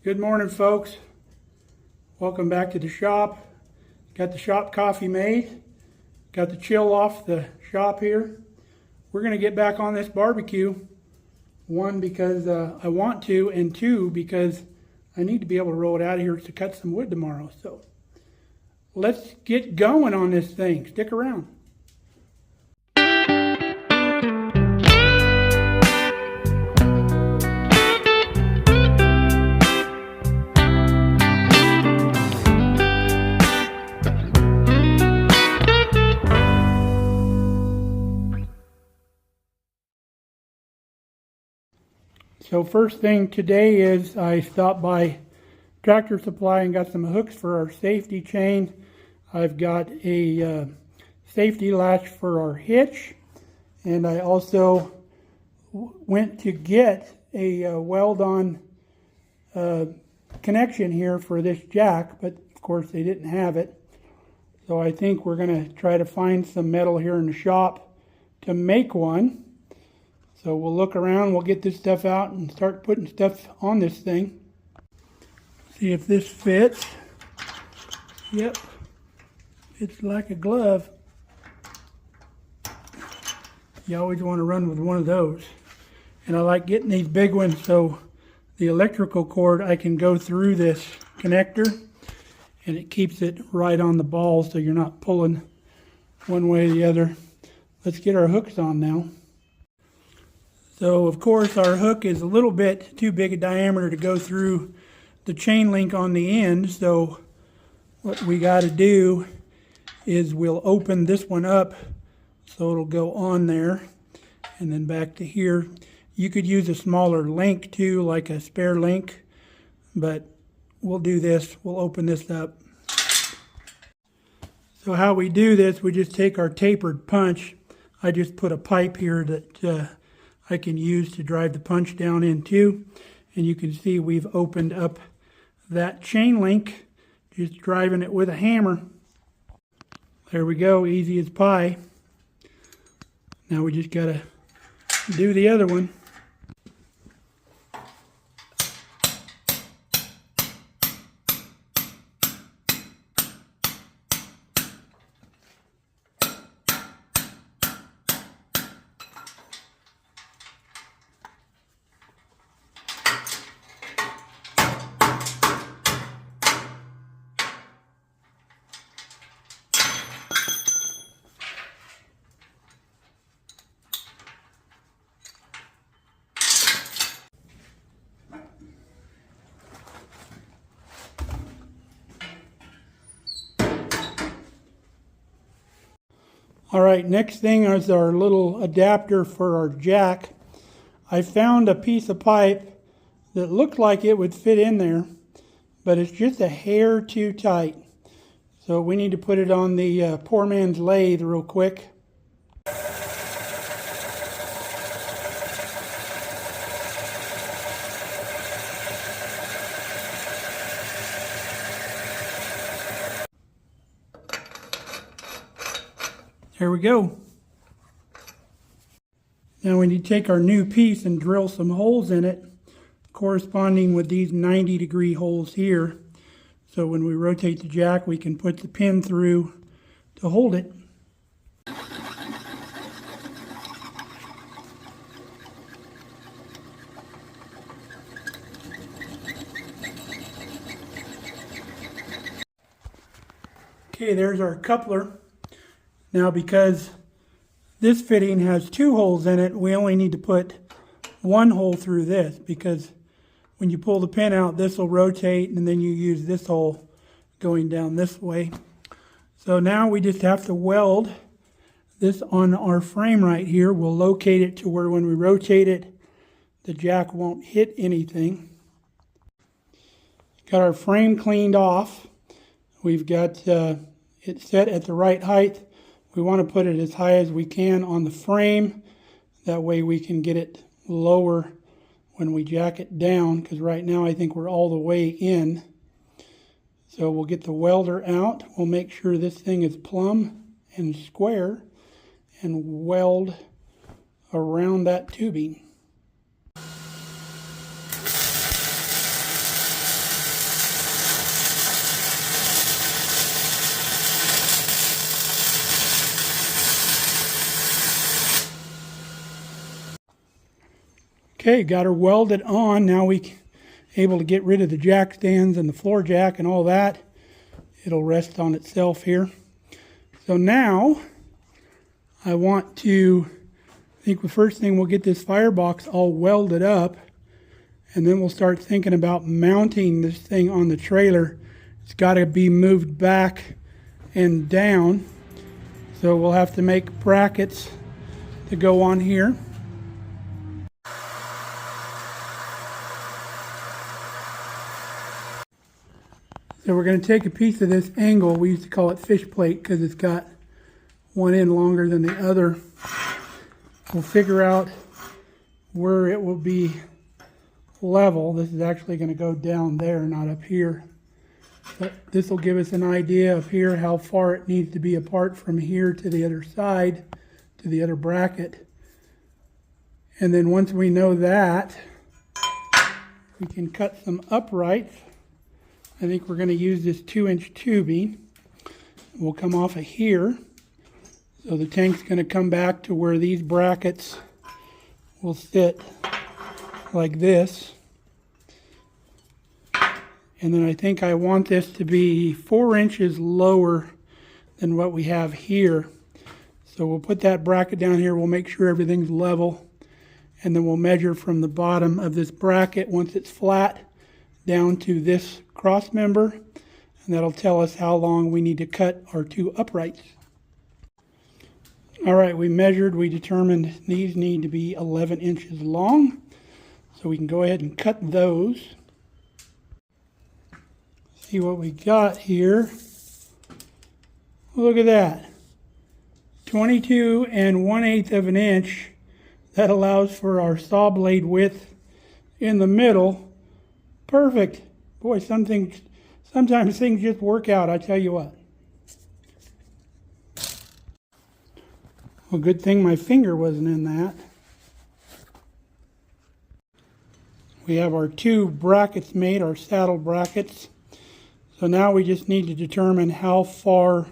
Good morning, folks. Welcome back to the shop. Got the shop coffee made. Got the chill off the shop here. We're going to get back on this barbecue. One, because I want to, and two, because I need to be able to roll it out of here to cut some wood tomorrow. So let's get going on this thing. Stick around. So first thing today is I stopped by Tractor Supply and got some hooks for our safety chain. I've got a safety latch for our hitch, and I also went to get a weld-on connection here for this jack, but of course they didn't have it. So I think we're going to try to find some metal here in the shop to make one. So we'll look around, we'll get this stuff out and start putting stuff on this thing. See if this fits. Yep, it's like a glove. You always want to run with one of those. And I like getting these big ones so the electrical cord, I can go through this connector and it keeps it right on the ball so you're not pulling one way or the other. Let's get our hooks on now. So of course our hook is a little bit too big a diameter to go through the chain link on the end. So what we got to do is we'll open this one up so it'll go on there and then back to here. You could use a smaller link too, like a spare link, but we'll do this. We'll open this up. So how we do this, we just take our tapered punch. I just put a pipe here that I can use to drive the punch down into, and you can see we've opened up that chain link, just driving it with a hammer. There we go, easy as pie. Now we just gotta do the other one. All right, next thing is our little adapter for our jack. I found a piece of pipe that looked like it would fit in there, but it's just a hair too tight. So we need to put it on the poor man's lathe real quick. There we go. Now we need to take our new piece and drill some holes in it, corresponding with these 90-degree holes here. So when we rotate the jack, we can put the pin through to hold it. Okay, there's our coupler. Now because this fitting has two holes in it, we only need to put one hole through this, because when you pull the pin out, this will rotate and then you use this hole going down this way. So now we just have to weld this on our frame right here. We'll locate it to where when we rotate it, the jack won't hit anything. Got our frame cleaned off. We've got it set at the right height. We want to put it as high as we can on the frame. That way we can get it lower when we jack it down, because right now I think we're all the way in. So we'll get the welder out. We'll make sure this thing is plumb and square and weld around that tubing. Okay, got her welded on. Now we able to get rid of the jack stands and the floor jack and all that. It'll rest on itself here. So now I think the first thing we'll get this firebox all welded up, and then we'll start thinking about mounting this thing on the trailer. It's got to be moved back and down. So we'll have to make brackets to go on here. So we're going to take a piece of this angle. We used to call it fish plate because it's got one end longer than the other. We'll figure out where it will be level. This is actually going to go down there, not up here. But this will give us an idea up here how far it needs to be apart from here to the other side, to the other bracket. And then once we know that, we can cut some uprights. I think we're going to use this 2-inch tubing. We'll come off of here. So the tank's going to come back to where these brackets will sit like this. And then I think I want this to be 4 inches lower than what we have here. So we'll put that bracket down here. We'll make sure everything's level. And then we'll measure from the bottom of this bracket once it's flat down to this cross member. And that'll tell us how long we need to cut our 2 uprights. All right, we measured, we determined these need to be 11 inches long. So we can go ahead and cut those. See what we got here. Look at that. 22 1/8 of an inch. That allows for our saw blade width in the middle. Perfect. Boy, sometimes things just work out, I tell you what. Well, good thing my finger wasn't in that. We have our 2 brackets made, our saddle brackets. So now we just need to determine how far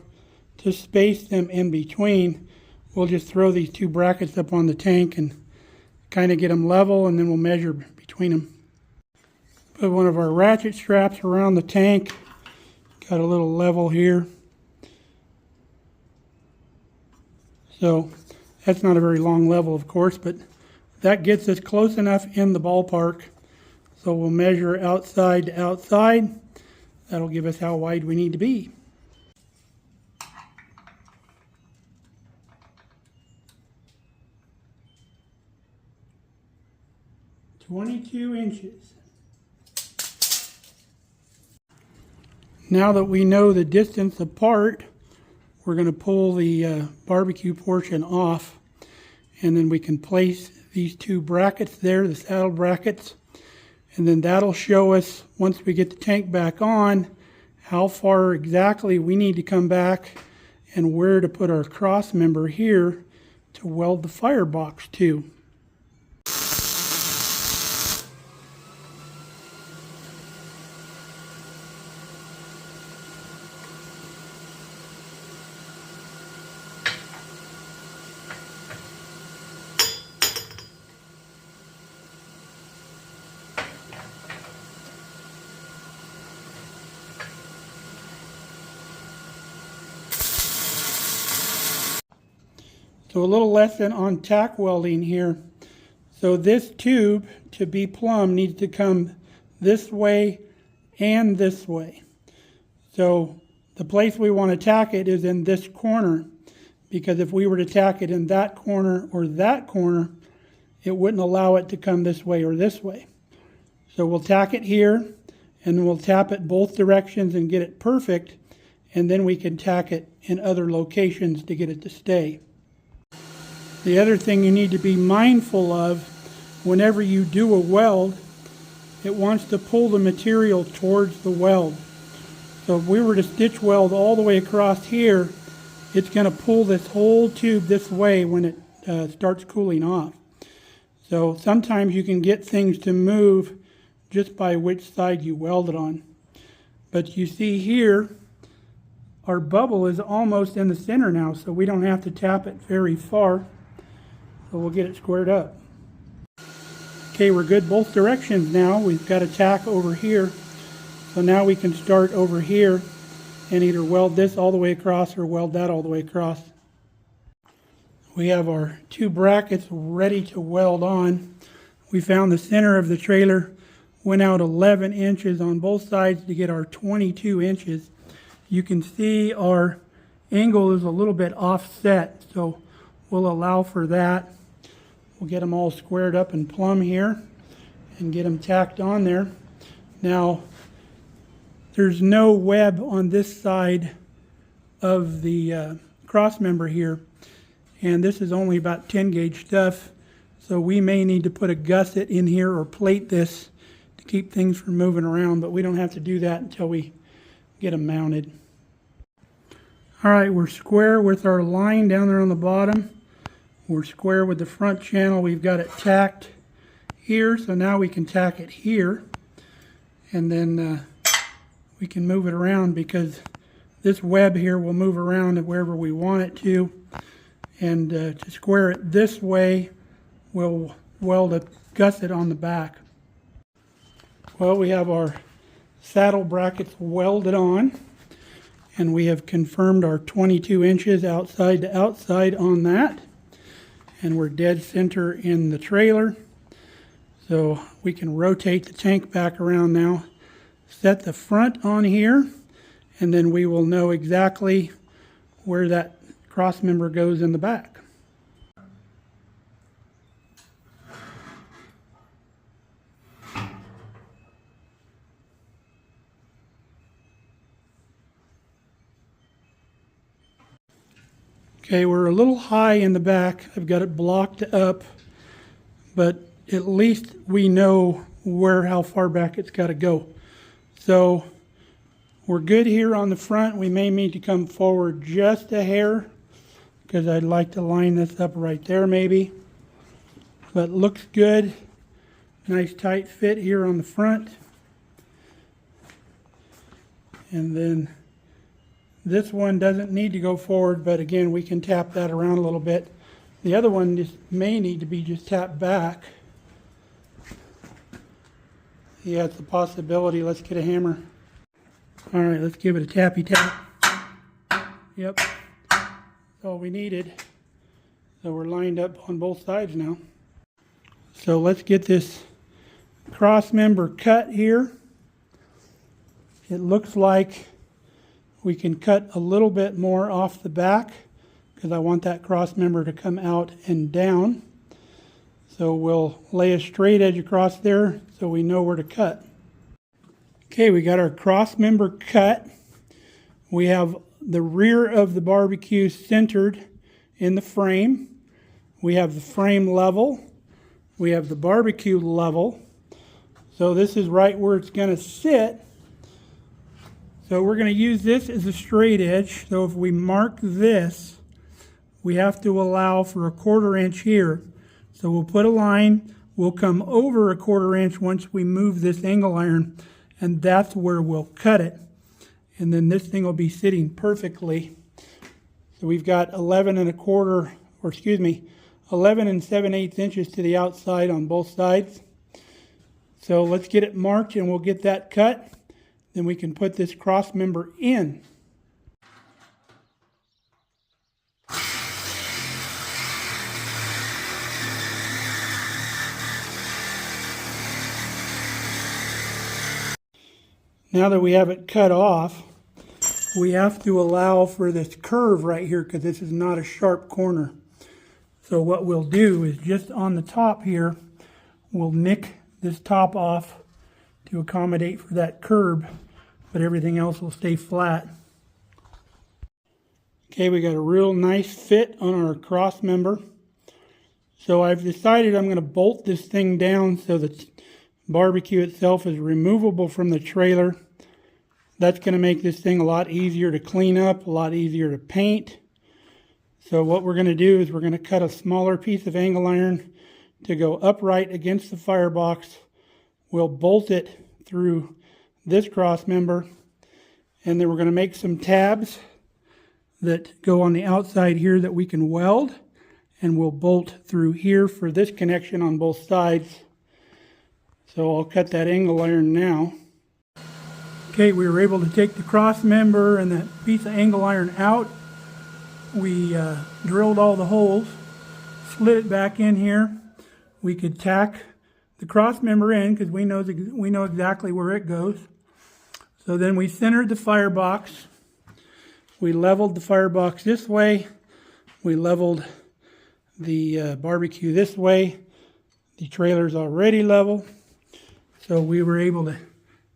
to space them in between. We'll just throw these 2 brackets up on the tank and kind of get them level, and then we'll measure between them. Put one of our ratchet straps around the tank. Got a little level here. So that's not a very long level, of course, but that gets us close enough in the ballpark. So we'll measure outside to outside. That'll give us how wide we need to be. 22 inches. Now that we know the distance apart, we're going to pull the barbecue portion off, and then we can place these 2 brackets there, the saddle brackets, and then that'll show us, once we get the tank back on, how far exactly we need to come back and where to put our cross member here to weld the firebox to. So a little lesson on tack welding here. So this tube, to be plumb, needs to come this way and this way. So the place we want to tack it is in this corner, because if we were to tack it in that corner or that corner, it wouldn't allow it to come this way or this way. So we'll tack it here, and we'll tap it both directions and get it perfect, and then we can tack it in other locations to get it to stay. The other thing you need to be mindful of, whenever you do a weld, it wants to pull the material towards the weld. So if we were to stitch weld all the way across here, it's going to pull this whole tube this way when it starts cooling off. So sometimes you can get things to move just by which side you weld it on. But you see here, our bubble is almost in the center now, so we don't have to tap it very far. So we'll get it squared up. Okay, we're good both directions now. We've got a tack over here. So now we can start over here and either weld this all the way across or weld that all the way across. We have our two brackets ready to weld on. We found the center of the trailer, went out 11 inches on both sides to get our 22 inches. You can see our angle is a little bit offset, so we'll allow for that. We'll get them all squared up and plumb here and get them tacked on there. Now, there's no web on this side of the cross member here, and this is only about 10 gauge stuff, so we may need to put a gusset in here or plate this to keep things from moving around, but we don't have to do that until we get them mounted. All right, we're square with our line down there on the bottom. We're square with the front channel. We've got it tacked here, so now we can tack it here, and then we can move it around because this web here will move around wherever we want it to. And to square it this way, we'll weld a gusset on the back. Well, we have our saddle brackets welded on, and we have confirmed our 22 inches outside to outside on that. And we're dead center in the trailer. So we can rotate the tank back around now, set the front on here, and then we will know exactly where that cross member goes in the back. Okay, we're a little high in the back. I've got it blocked up, but at least we know how far back it's got to go. So we're good here on the front. We may need to come forward just a hair because I'd like to line this up right there maybe. But looks good. Nice tight fit here on the front. And then this one doesn't need to go forward, but again, we can tap that around a little bit. The other one just may need to be just tapped back. Yeah, it's a possibility. Let's get a hammer. All right, let's give it a tappy tap. Yep, that's all we needed. So we're lined up on both sides now. So let's get this cross member cut here. It looks like we can cut a little bit more off the back because I want that cross member to come out and down. So we'll lay a straight edge across there so we know where to cut. Okay, we got our cross member cut. We have the rear of the barbecue centered in the frame. We have the frame level. We have the barbecue level. So this is right where it's going to sit. So we're going to use this as a straight edge. So if we mark this, we have to allow for a 1/4 inch here. So we'll put a line, we'll come over a 1/4 inch once we move this angle iron, and that's where we'll cut it. And then this thing will be sitting perfectly. So we've got 11 and 7/8 inches to the outside on both sides. So let's get it marked and we'll get that cut. Then we can put this cross member in. Now that we have it cut off, we have to allow for this curve right here because this is not a sharp corner. So what we'll do is just on the top here, we'll nick this top off to accommodate for that curb, but everything else will stay flat. Okay, we got a real nice fit on our cross member. So I've decided I'm going to bolt this thing down so the barbecue itself is removable from the trailer. That's going to make this thing a lot easier to clean up, a lot easier to paint. So what we're going to do is we're going to cut a smaller piece of angle iron to go upright against the firebox. We'll bolt it through this cross member, and then we're going to make some tabs that go on the outside here that we can weld, and we'll bolt through here for this connection on both sides. So I'll cut that angle iron now. Okay, we were able to take the cross member and that piece of angle iron out. We drilled all the holes, slid it back in here. We could tack the cross member in because we know exactly where it goes. So then we centered the firebox. We leveled the firebox this way. We leveled the barbecue this way. The trailer's already level. So we were able to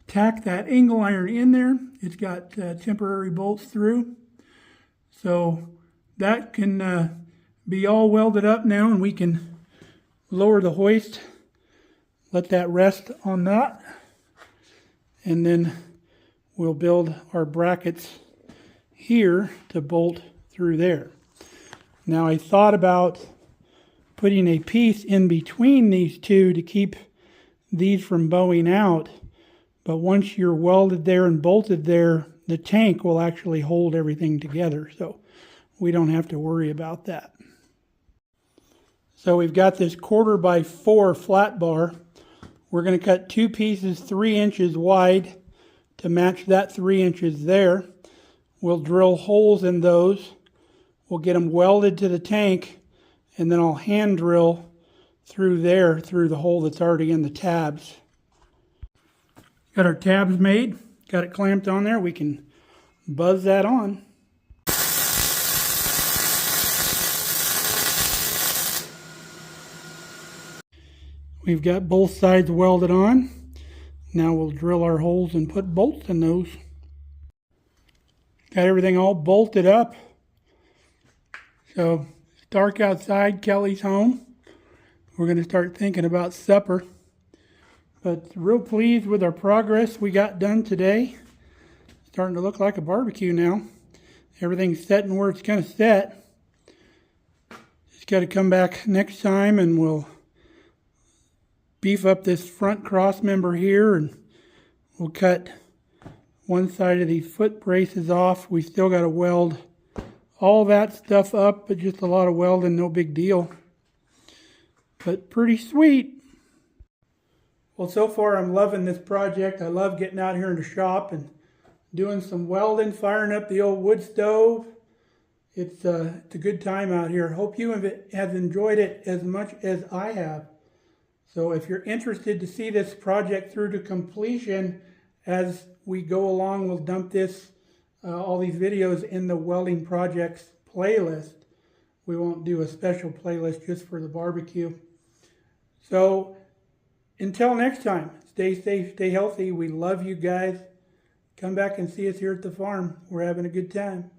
tack that angle iron in there. It's got temporary bolts through. So that can be all welded up now, and we can lower the hoist, let that rest on that, and then we'll build our brackets here to bolt through there. Now I thought about putting a piece in between these two to keep these from bowing out, but once you're welded there and bolted there, the tank will actually hold everything together, so we don't have to worry about that. So we've got this 1/4x4 flat bar. We're going to cut two pieces 3 inches wide to match that 3 inches there. We'll drill holes in those. We'll get them welded to the tank, and then I'll hand drill through there, through the hole that's already in the tabs. Got our tabs made, got it clamped on there. We can buzz that on. We've got both sides welded on. Now we'll drill our holes and put bolts in those. Got everything all bolted up. So it's dark outside, Kelly's home. We're going to start thinking about supper. But real pleased with our progress we got done today. Starting to look like a barbecue now. Everything's setting where it's going to set. Just got to come back next time and we'll beef up this front cross member here, and we'll cut one side of these foot braces off. We still got to weld all that stuff up, but just a lot of welding, no big deal. But pretty sweet. Well, so far I'm loving this project. I love getting out here in the shop and doing some welding, firing up the old wood stove. It's a good time out here. Hope you have enjoyed it as much as I have. So if you're interested to see this project through to completion, as we go along, we'll dump this, all these videos in the welding projects playlist. We won't do a special playlist just for the barbecue. So until next time, stay safe, stay healthy. We love you guys. Come back and see us here at the farm. We're having a good time.